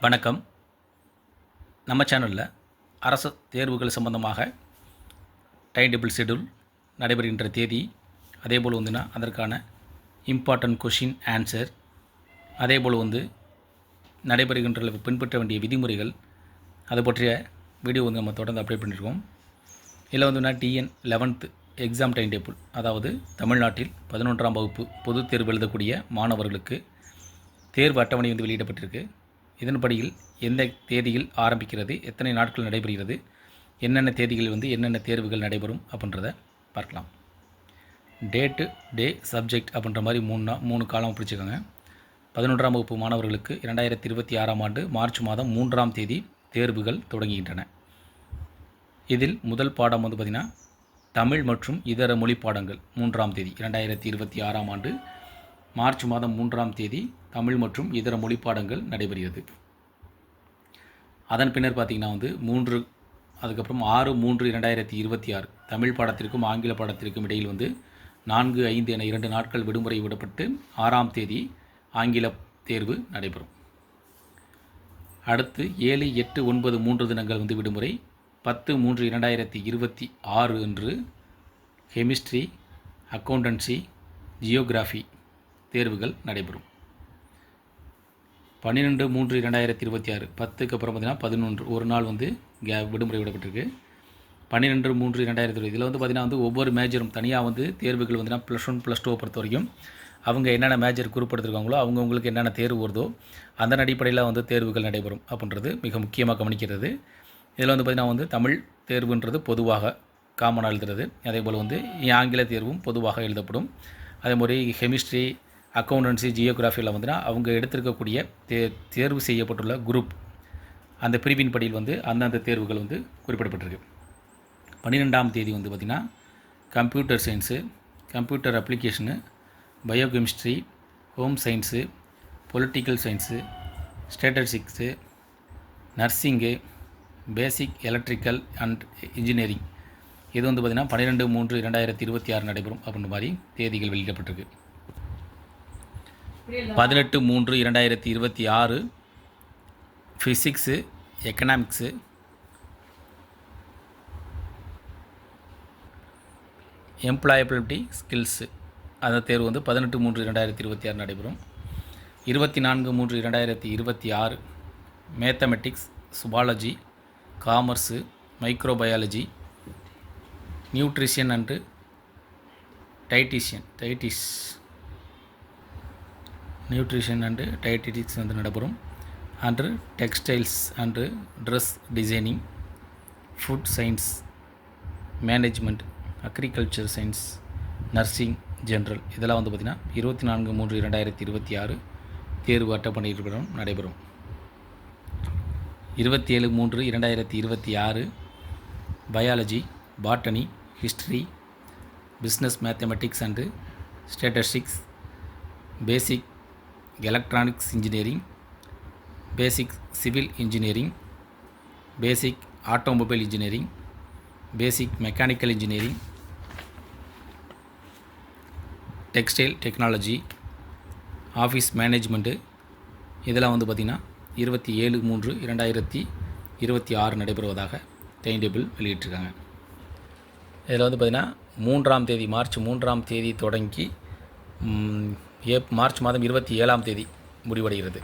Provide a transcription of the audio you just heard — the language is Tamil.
வணக்கம். நம்ம சேனலில் அரசு தேர்வுகள் சம்பந்தமாக டைம் டேபிள் ஷெட்யூல் நடைபெறுகின்ற தேதி, அதேபோல் அதற்கான இம்பார்ட்டன்ட் கொஷின் ஆன்சர், அதேபோல் நடைபெறுகின்ற பின்பற்ற வேண்டிய விதிமுறைகள், அதை பற்றிய வீடியோ நம்ம தொடர்ந்து அப்டேட் பண்ணியிருக்கோம். இதில் TN 11th exam time table, அதாவது தமிழ்நாட்டில் 11ஆம் வகுப்பு பொதுத் தேர்வு எழுதக்கூடிய மாணவர்களுக்கு தேர்வு அட்டவணை வெளியிடப்பட்டிருக்கு. இதன்படியில் எந்த தேதியில் ஆரம்பிக்கிறது, எத்தனை நாட்கள் நடைபெறுகிறது, என்னென்ன தேதிகளில் என்னென்ன தேர்வுகள் நடைபெறும் அப்படின்றத பார்க்கலாம். டேட்டு, டே, சப்ஜெக்ட் அப்படின்ற மாதிரி மூணு காலம் பிடிச்சிக்கோங்க. 11ஆம் வகுப்பு மாணவர்களுக்கு 2026ஆம் ஆண்டு மார்ச் மாதம் 3ஆம் தேதி தேர்வுகள் தொடங்குகின்றன. இதில் முதல் பாடம் பார்த்திங்கன்னா தமிழ் மற்றும் இதர மொழி பாடங்கள் 3ஆம் தேதி 2026ஆம் ஆண்டு மார்ச் மாதம் 3ஆம் தேதி தமிழ் மற்றும் இதர மொழி பாடங்கள் நடைபெறுகிறது. அதன் பின்னர் பார்த்திங்கன்னா அதுக்கப்புறம் 6/3/2026 தமிழ் பாடத்திற்கும் ஆங்கில பாடத்திற்கும் இடையில் 4/5 என 2 நாட்கள் விடுமுறை விடப்பட்டு 6ஆம் தேதி ஆங்கில தேர்வு நடைபெறும். அடுத்து 7, 8, 9 3 தினங்கள் விடுமுறை. 10/3/2026 அன்று கெமிஸ்ட்ரி, அக்கௌண்டன்சி, ஜியோகிராஃபி தேர்வுகள் நடைபெறும். 12/3/2026 10க்கு அப்புறம் 11 ஒரு நாள் விடுமுறை விடப்பட்டிருக்கு. 12/3/2020 இதில் பார்த்திங்கன்னா ஒவ்வொரு மேஜரும் தனியாக தேர்வுகள் +1 +2 பொறுத்த வரைக்கும் அவங்க என்னென்ன மேஜர் குறிப்பிடுத்திருக்காங்களோ அவங்கவுங்களுக்கு என்னென்ன தேர்வு வருதோ அதன் அடிப்படையில் தேர்வுகள் நடைபெறும் அப்படின்றது மிக முக்கியமாக கவனிக்கிறது. இதில் பார்த்திங்கன்னா தமிழ் தேர்வுன்றது பொதுவாக காமனாக எழுதுறது, அதேபோல் ஆங்கில தேர்வும் பொதுவாக எழுதப்படும். அதே மாதிரி கெமிஸ்ட்ரி, அக்கௌண்டன்சி, ஜியோகிராஃபியில் அவங்க எடுத்திருக்கக்கூடிய தேர்வு செய்யப்பட்டுள்ள குரூப் அந்த பிரிவின் படியில் அந்தந்த தேர்வுகள் குறிப்பிடப்பட்டிருக்கு. 12ஆம் தேதி பார்த்திங்கன்னா computer science, computer application, biochemistry, home science, political science, statistics, nursing, basic electrical and engineering இது பார்த்திங்கன்னா 12/3/2026 நடைபெறும் அப்படின்ற மாதிரி தேதிகள் வெளியிடப்பட்டிருக்கு. 18/3/2026 ஃபிசிக்ஸு, எக்கனாமிக்ஸு, எம்ப்ளாயபிலிட்டி ஸ்கில்ஸு அந்த தேர்வு 18/3/2026 நடைபெறும். 24/3/2026 mathematics, zoology, commerce, microbiology, nutrition and dietetics நடைபெறும். அன்று textiles and dress designing, food science, management, agriculture science, nursing, general இதெல்லாம் பார்த்திங்கன்னா 24/3/2026 தேர்வு அட்டவணையுடன் நடைபெறும். 27/3/2026 biology, botany, history, business mathematics and statistics, basic electronics engineering, basic civil engineering, basic automobile engineering, basic mechanical engineering, textile technology, office management இதெல்லாம் பார்த்திங்கன்னா 27/3/2026 நடைபெறுவதாக டைம் டேபிள் வெளியிட்டிருக்காங்க. இதில் பார்த்திங்கன்னா 3ஆம் தேதி மார்ச் 3ஆம் தேதி தொடங்கி மார்ச் மாதம் 27ஆம் தேதி முடிவடைகிறது.